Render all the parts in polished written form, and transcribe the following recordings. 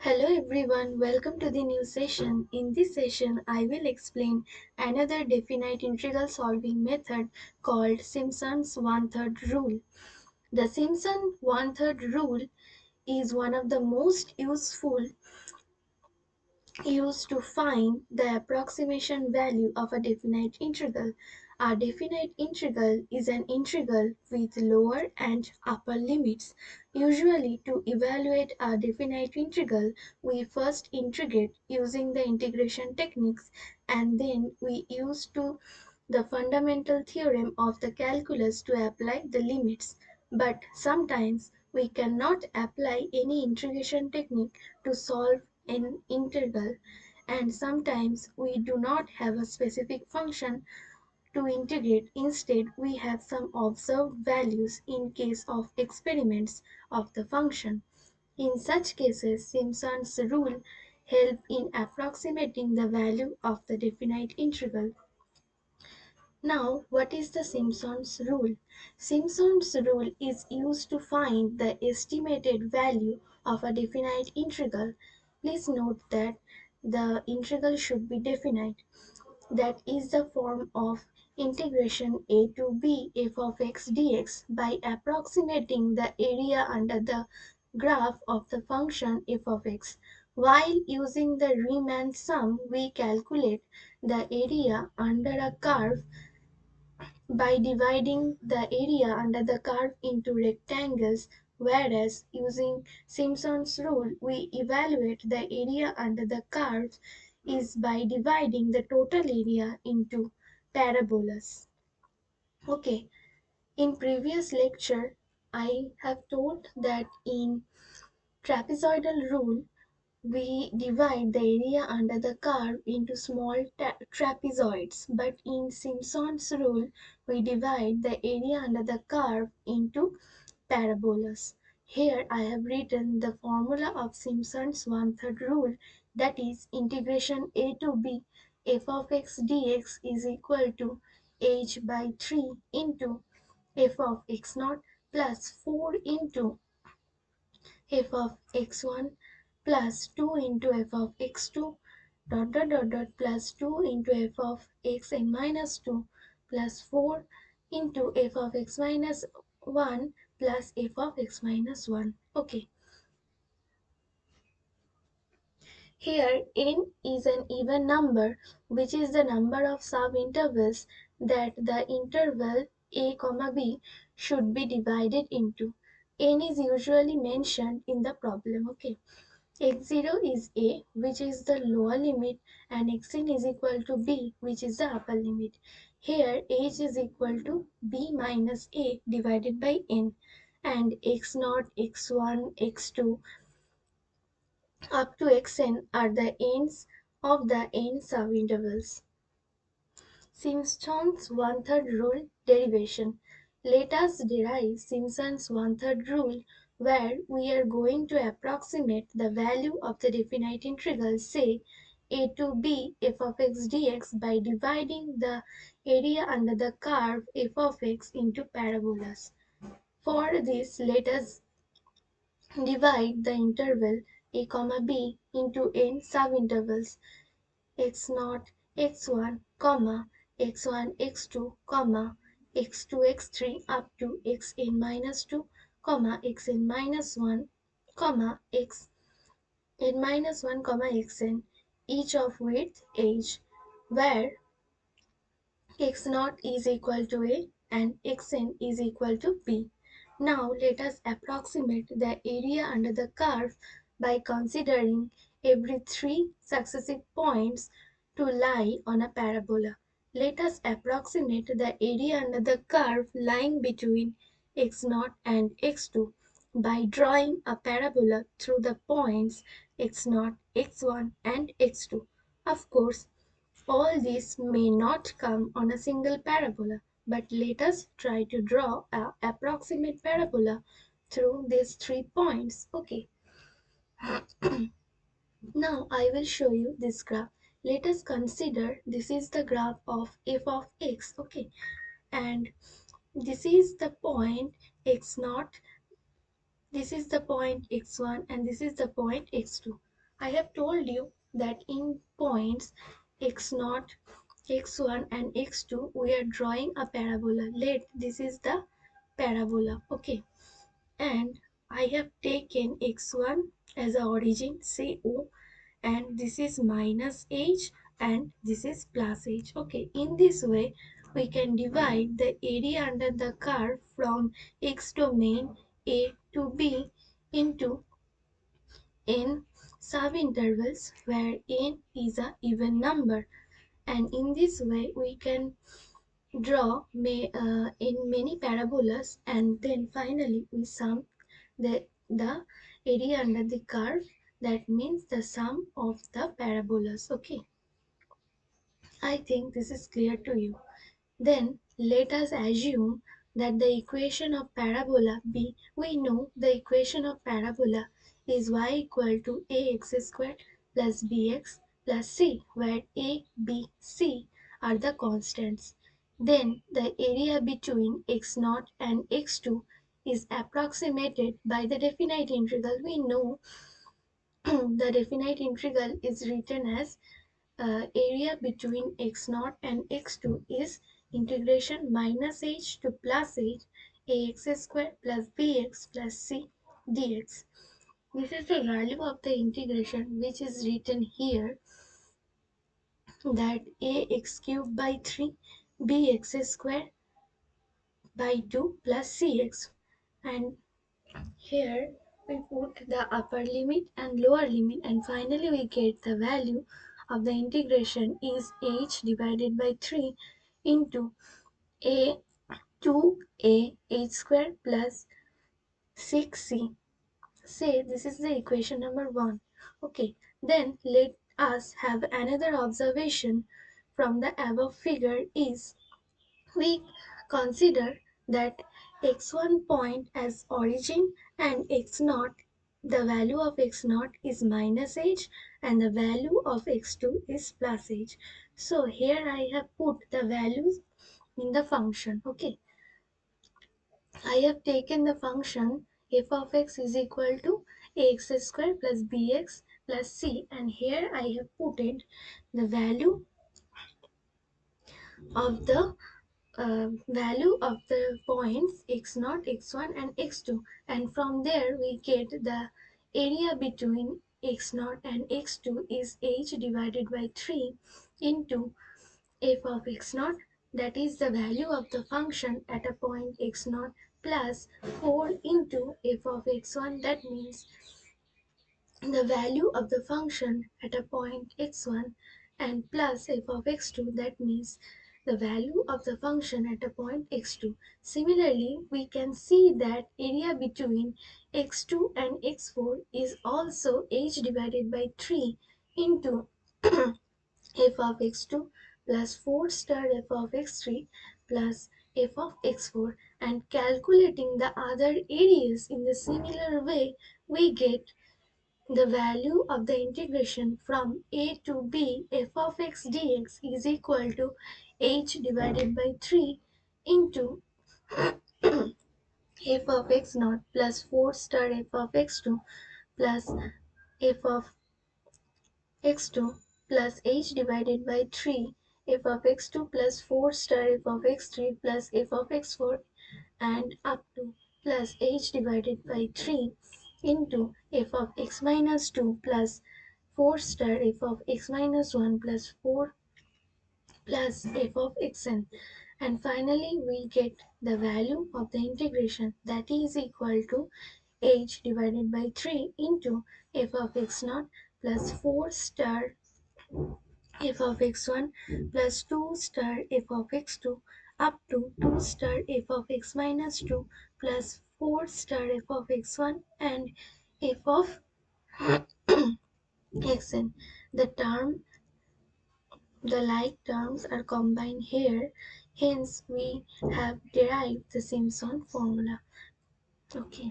Hello everyone, welcome to the new session. In this session, I will explain another definite integral solving method called Simpson's one-third rule. The Simpson one-third rule is one of the most used to find the approximation value of a definite integral. A definite integral is an integral with lower and upper limits. Usually, to evaluate a definite integral, we first integrate using the integration techniques and then we use the fundamental theorem of the calculus to apply the limits. But sometimes we cannot apply any integration technique to solve an integral, and sometimes we do not have a specific function to integrate. Instead, we have some observed values in case of experiments of the function. In such cases, Simpson's rule help in approximating the value of the definite integral. Now, what is the Simpson's rule? Simpson's rule is used to find the estimated value of a definite integral. Please note that the integral should be definite. That is the form of integration a to b f of x dx by approximating the area under the graph of the function f of x. While using the Riemann sum, we calculate the area under a curve by dividing the area under the curve into rectangles, whereas using Simpson's rule, we evaluate the area under the curve is by dividing the total area into parabolas. Okay, in previous lecture, I have told that in trapezoidal rule, we divide the area under the curve into small trapezoids, but in Simpson's rule, we divide the area under the curve into parabolas. Here I have written the formula of Simpson's one-third rule, that is integration a to b f of x dx is equal to h by 3 into f of x naught plus 4 into f of x1 plus 2 into f of x2 plus 2 into f of xn minus 2 plus 4 into f of x minus 1 plus f of x minus 1. Okay, here n is an even number, which is the number of subintervals that the interval a comma b should be divided into. N is usually mentioned in the problem. Okay, x0 is a, which is the lower limit, and xn is equal to b, which is the upper limit. Here h is equal to b minus a divided by n, and x0, x1, x2 up to xn are the ends of the n subintervals. Simpson's one-third rule derivation. Let us derive Simpson's one-third rule where we are going to approximate the value of the definite integral, say a to b f of x dx, by dividing the area under the curve f of x into parabolas. For this, let us divide the interval a comma b into n subintervals x naught x1 comma x1 x2 comma x2 x3 up to xn minus 2 comma xn minus 1 comma xn minus 1 comma xn, each of with age, where x naught is equal to a and xn is equal to b. Now let us approximate the area under the curve by considering every three successive points to lie on a parabola. Let us approximate the area under the curve lying between x0 and x2 by drawing a parabola through the points x0, x1 and x2. Of course, all this may not come on a single parabola, but let us try to draw an approximate parabola through these 3 points. Okay, now I will show you this graph. Let us consider this is the graph of f of x. Okay, and this is the point x0, this is the point x1, and this is the point x2. I have told you that in points x0, x1 and x2 we are drawing a parabola. Let this is the parabola. Okay. And I have taken x1 as a origin, say O, and this is minus h and this is plus h. Okay, in this way we can divide the area under the curve from x domain a to b into n subintervals where n is a even number, and in this way we can draw in many parabolas, and then finally we sum the area under the curve, that means the sum of the parabolas. Okay, I think this is clear to you. Then let us assume that the equation of parabola b, we know the equation of parabola is y equal to ax squared plus bx plus c, where a, b, c are the constants. Then the area between x0 and x2 is approximated by the definite integral. We know the definite integral is written as area between x0 and x2 is integration minus h to plus h ax squared plus bx plus c dx. This is the value of the integration which is written here, that ax cubed by 3 bx squared by 2 plus cx, and here we put the upper limit and lower limit, and finally we get the value of the integration is h divided by 3 into a 2a h squared plus 6c. Say this is the equation number 1. Okay, then let us have another observation from the above figure is, we consider that x1 point as origin and x0, the value of x0 is minus h and the value of x2 is plus h. So here I have put the values in the function. Okay, I have taken the function f of x is equal to ax squared plus bx plus c, and here I have put in the value of the value of the points x0, x1 and x2, and from there we get the area between x0 and x2 is h divided by 3 into f of x0, that is the value of the function at a point x0, plus 4 into f of x1, that means the value of the function at a point x1, and plus f of x2, that means the value of the function at a point x2. Similarly, we can see that area between x2 and x4 is also h divided by 3 into f of x2 plus 4 star f of x3 plus f of x4, and calculating the other areas in the similar way we get the value of the integration from a to b f of x dx is equal to h divided by 3 into f of x naught plus 4 star f of x2 plus f of x2 plus h divided by 3 f of x2 plus 4 star f of x3 plus f of x4, and up to plus h divided by 3 into f of x minus 2 plus 4 star f of x minus 1 plus 4 plus f of xn, and finally we get the value of the integration, that is equal to h divided by 3 into f of x naught plus 4 star f of x1 plus 2 star f of x2 up to 2 star f of x minus 2 plus 4 star f of x1 and f of xn. The term, the like terms are combined here, hence we have derived the Simpson formula. Okay.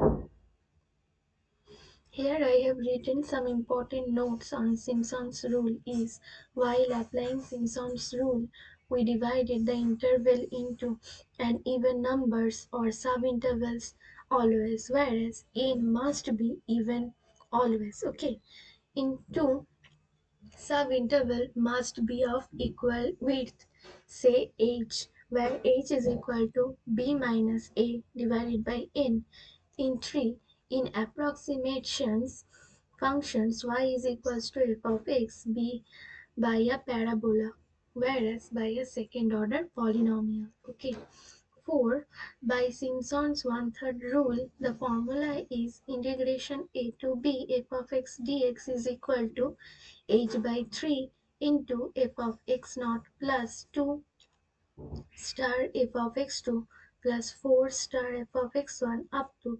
Here I have written some important notes on Simpson's rule is, while applying Simpson's rule, we divided the interval into an even numbers or subintervals always, whereas n must be even always. Okay. into subinterval must be of equal width, say h, where h is equal to b minus a divided by n. In 3, in approximations, functions y is equals to f of x be by a parabola, whereas by a second order polynomial. Okay. 4. By Simpson's one-third rule, the formula is integration a to b f of x dx is equal to h by 3 into f of x naught plus 2 star f of x2 plus 4 star f of x1 up to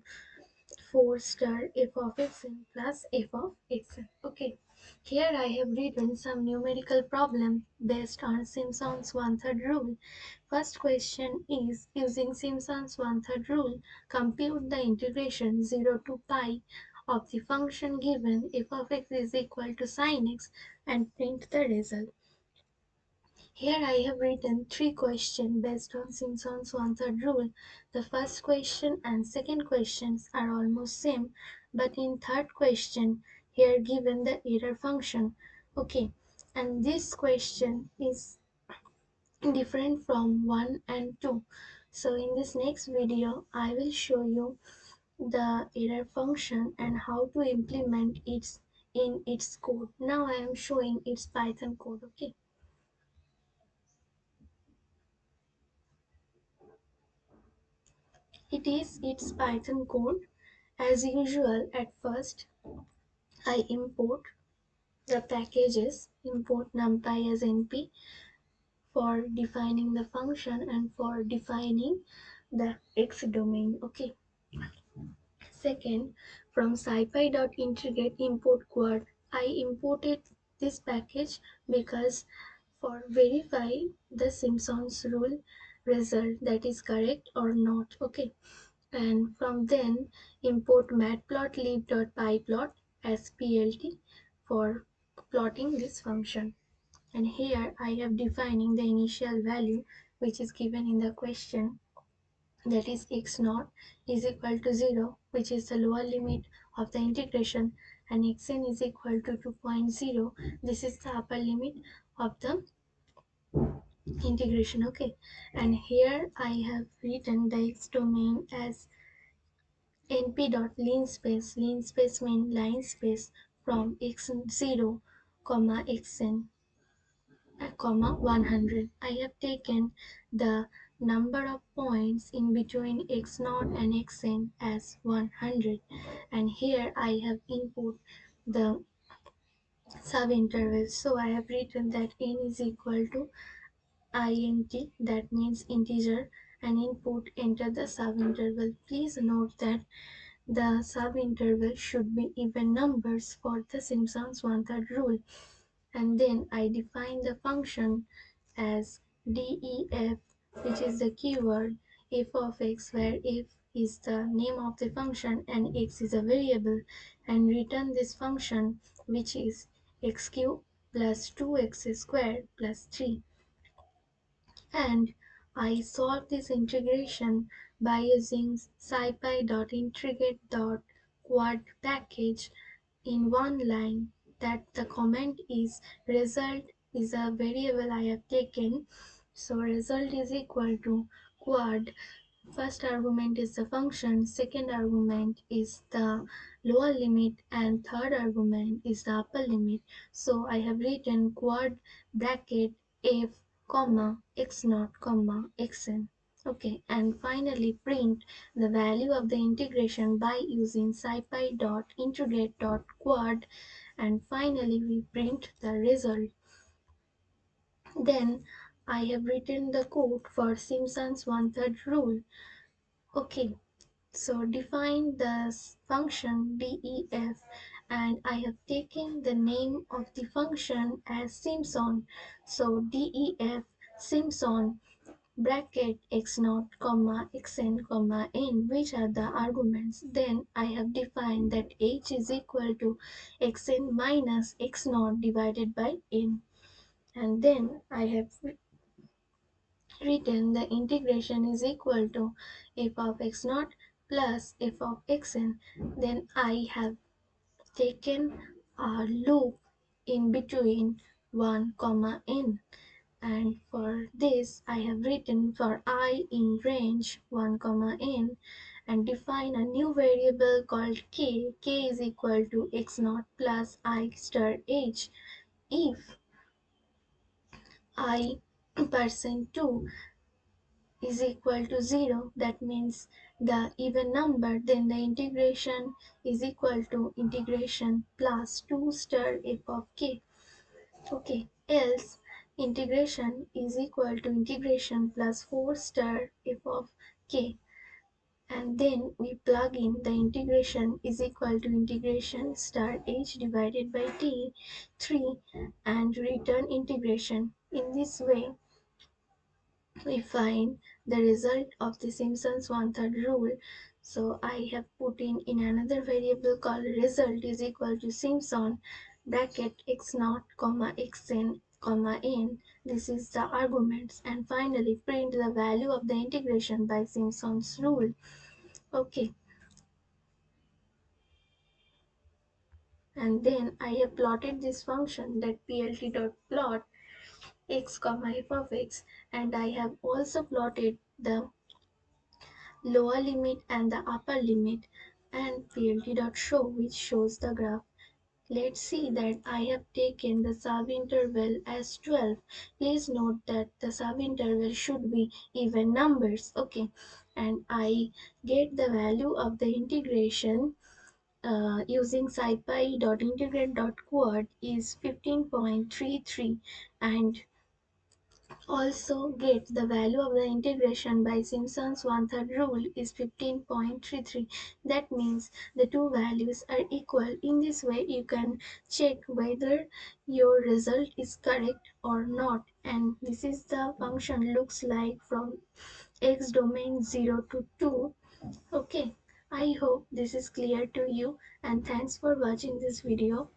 4 star f of xn plus f of xn. Okay, here I have written some numerical problem based on Simpson's one-third rule. First question is, using Simpson's one-third rule, compute the integration 0 to pi of the function given f of x is equal to sin x and print the result. Here I have written three questions based on Simpson's one-third rule. The first question and second questions are almost same, but in third question, here given the error function. Okay, and this question is different from 1 and 2. So in this next video, I will show you the error function and how to implement it in its code. Now I am showing its Python code. Okay. It is its Python code. As usual, at first I import the packages, import numpy as np for defining the function and for defining the x domain. Okay. Second, from scipy.integrate import quad, I imported this package because for verify the Simpson's rule result that is correct or not. Okay, and from then import matplotlib.pyplot as plt for plotting this function. And here I have defining the initial value which is given in the question, that is x naught is equal to 0, which is the lower limit of the integration, and xn is equal to 2.0, this is the upper limit of the integration. Okay, and here I have written the x domain as np.linspace mean line space from x0 comma xn comma 100. I have taken the number of points in between x0 and xn as 100, and here I have input the subinterval. So I have written that n is equal to int, that means integer, and input enter the subinterval. Please note that the subinterval should be even numbers for the Simpson's one-third rule. And then I define the function as def, which is the keyword f of x, where f is the name of the function and x is a variable, and return this function, which is x cubed plus 2x squared plus 3. And I solve this integration by using scipy.integrate.quad package in one line, that the comment is result is a variable I have taken. So result is equal to quad. First argument is the function, second argument is the lower limit, and third argument is the upper limit. So I have written quad bracket f comma x naught comma xn. Okay, and finally print the value of the integration by using scipy.integrate.quad, and finally we print the result. Then I have written the code for Simpson's one-third rule. Okay, so define the function def, and I have taken the name of the function as Simpson. So def Simpson bracket x naught comma xn comma n, which are the arguments. Then I have defined that h is equal to xn minus x naught divided by n, and then I have written the integration is equal to f of x naught plus f of xn. Then I have taken a loop in between 1 comma n, and for this I have written for I in range 1 comma n and define a new variable called k is equal to x naught plus I star h. If I percent 2 is equal to 0, that means the even number, then the integration is equal to integration plus 2 star f of k. Okay, else integration is equal to integration plus 4 star f of k, and then we plug in the integration is equal to integration star h divided by t 3 and return integration. In this way we find the result of the Simpson's one-third rule. So I have put in another variable called result is equal to Simpson bracket x naught comma xn comma n. This is the arguments, and finally print the value of the integration by Simpson's rule. Okay, and then I have plotted this function that plt.plot x comma f of x, and I have also plotted the lower limit and the upper limit, and plt.show which shows the graph. Let's see that I have taken the subinterval as 12. Please note that the subinterval should be even numbers. Okay, and I get the value of the integration using scipy.integrate.quad is 15.33, and also get the value of the integration by Simpson's one-third rule is 15.33. That means the two values are equal. In this way you can check whether your result is correct or not, and this is the function looks like from x domain 0 to 2. Okay, I hope this is clear to you, and thanks for watching this video.